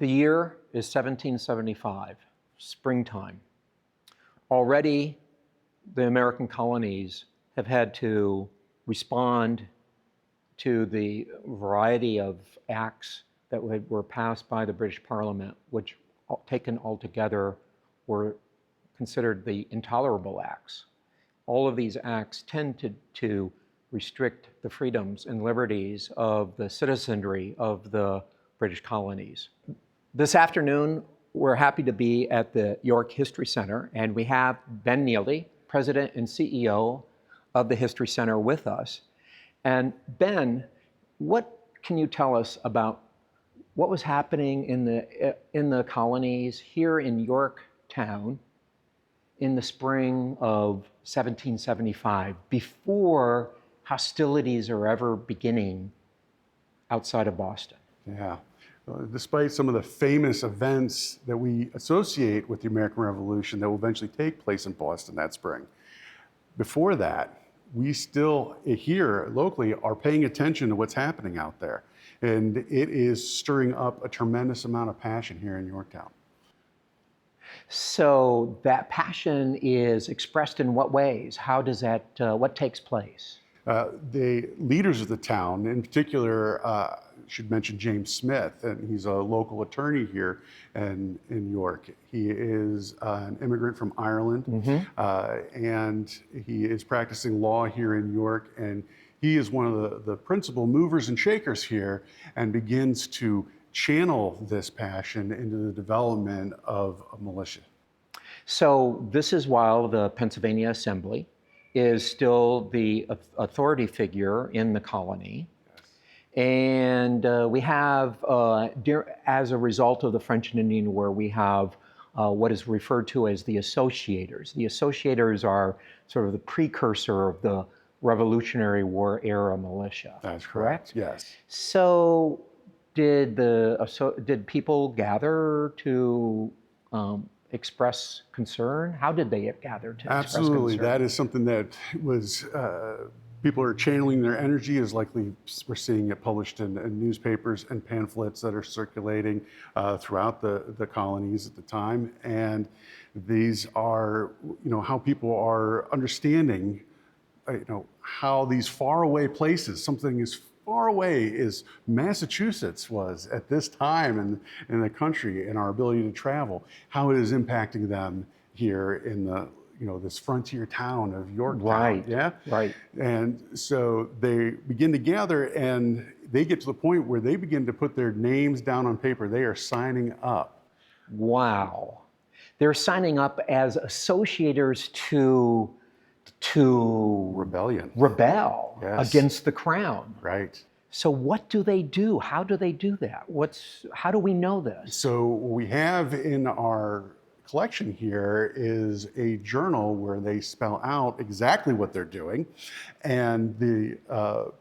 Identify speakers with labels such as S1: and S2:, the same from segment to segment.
S1: The year is 1775, springtime. Already, the American colonies have had to respond to the variety of acts that were passed by the British Parliament, which taken altogether were considered the intolerable acts. All of these acts tended to restrict the freedoms and liberties of the citizenry of the British colonies. This afternoon, we're happy to be at the York History Center, and we have Ben Neely, President and CEO of the History Center, with us. And Ben, what can you tell us about what was happening in the colonies here in Yorktown in the spring of 1775, before hostilities are ever beginning outside of Boston?
S2: Yeah. Despite some of the famous events that we associate with the American Revolution that will eventually take place in Boston that spring, before that, we still here locally are paying attention to what's happening out there. And it is stirring up a tremendous amount of passion here in Yorktown.
S1: So that passion is expressed in what ways? How does that, what takes place?
S2: The leaders of the town, in particular, should mention James Smith, and he's a local attorney here in York. He is an immigrant from Ireland, and he is practicing law here in York, and he is one of the principal movers and shakers here, and begins to channel this passion into the development of a militia.
S1: So this is while the Pennsylvania Assembly is still the authority figure in the colony. Yes. And we have, as a result of the French and Indian War, we have what is referred to as the Associators. The Associators are sort of the precursor of the Revolutionary War era militia.
S2: That's correct. Yes.
S1: So did people gather to express concern? How did they gather to
S2: Absolutely.
S1: express concern?
S2: That is something that was, people are channeling their energy, is likely we're seeing it published in newspapers and pamphlets that are circulating throughout the colonies at the time. And these are, how people are understanding, how these faraway places, something as far away as Massachusetts was at this time in the country, and our ability to travel, how it is impacting them here in the, this frontier town of Yorktown.
S1: Right.
S2: Yeah.
S1: Right.
S2: And so they begin to gather, and they get to the point where they begin to put their names down on paper. They are signing up.
S1: Wow. They're signing up as associators to rebel
S2: Yes.
S1: against the crown.
S2: Right.
S1: So what do they do? How do they do that? How do we know this?
S2: So what we have in our collection here is a journal where they spell out exactly what they're doing, and the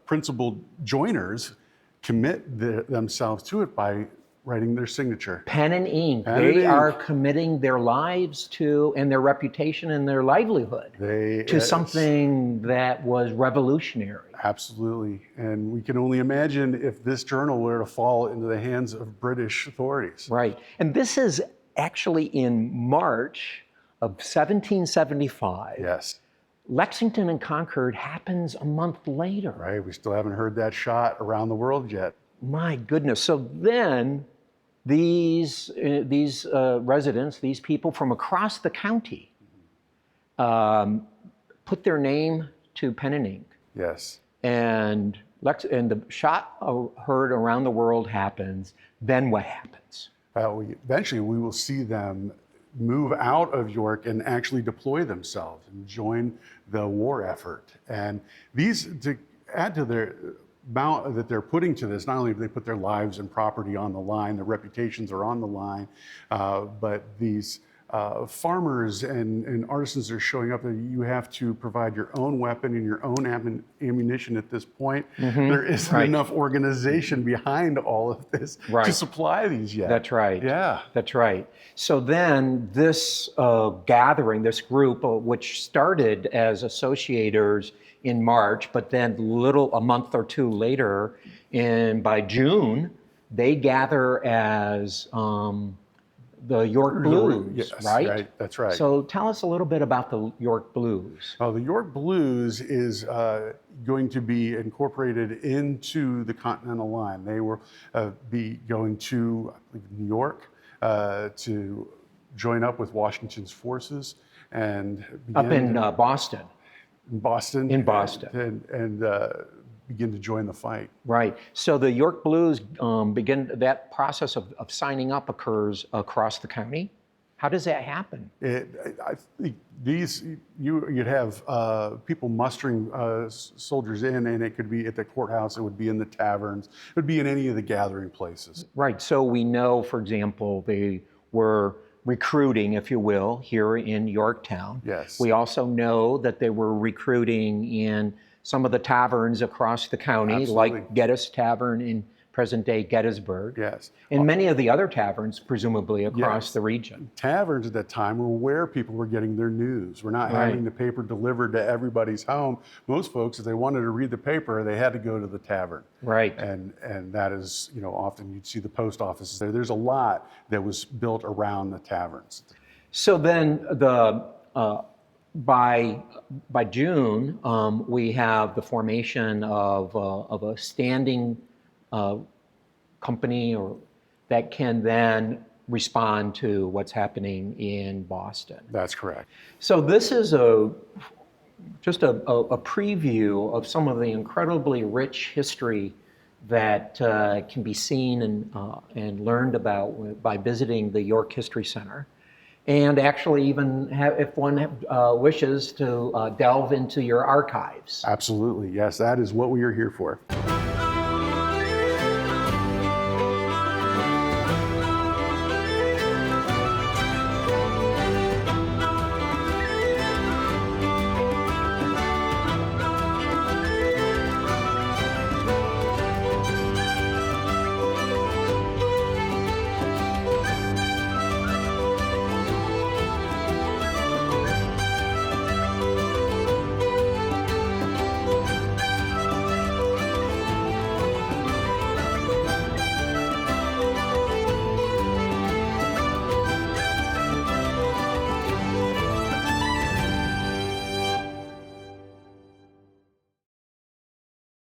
S2: principal joiners commit themselves to it by writing their signature.
S1: Pen and ink. They are committing their lives to, and their reputation and their livelihood to something that was revolutionary.
S2: Absolutely. And we can only imagine if this journal were to fall into the hands of British authorities.
S1: Right. And this is actually in March of 1775.
S2: Yes.
S1: Lexington and Concord happens a month later.
S2: Right. We still haven't heard that shot around the world yet.
S1: My goodness. So then these residents, these people from across the county, put their name to pen and ink.
S2: Yes.
S1: And the shot heard around the world happens. Then what happens?
S2: Eventually, we will see them move out of York and actually deploy themselves and join the war effort. And these, to add to their amount that they're putting to this, not only do they put their lives and property on the line, their reputations are on the line, but these farmers and artisans are showing up, and you have to provide your own weapon and your own ammunition at this point. There isn't enough organization behind all of this to supply these yet.
S1: That's right.
S2: Yeah.
S1: That's right. So then this gathering, this group, which started as associators in March, but then a month or two later, by June, they gather as the York Blues,
S2: Yes,
S1: right?
S2: that's right.
S1: So tell us a little bit about the York Blues.
S2: The York Blues is going to be incorporated into the Continental Line. They will be going to, I believe, New York to join up with Washington's forces and
S1: Up
S2: begin
S1: in Boston.
S2: in Boston.
S1: In Boston.
S2: And begin to join the fight.
S1: Right. So the York Blues that process of signing up occurs across the county. How does that happen?
S2: I think you'd have people mustering soldiers in, and it could be at the courthouse, it would be in the taverns, it would be in any of the gathering places.
S1: Right. So we know, for example, they were recruiting, if you will, here in Yorktown.
S2: Yes.
S1: We also know that they were recruiting in some of the taverns across the county,
S2: Absolutely.
S1: like Geddes Tavern in present-day Gettysburg.
S2: Yes.
S1: And many of the other taverns, presumably, across
S2: Yes.
S1: the region.
S2: Taverns at that time were where people were getting their news. We're not having the paper delivered to everybody's home. Most folks, if they wanted to read the paper, they had to go to the tavern.
S1: Right.
S2: And that is, often you'd see the post offices there. There's a lot that was built around the taverns.
S1: So then by June, we have the formation of a standing company that can then respond to what's happening in Boston.
S2: That's correct.
S1: So this is just a preview of some of the incredibly rich history that can be seen and learned about by visiting the York History Center. And actually even if one wishes to delve into your archives.
S2: Absolutely, yes, that is what we are here for.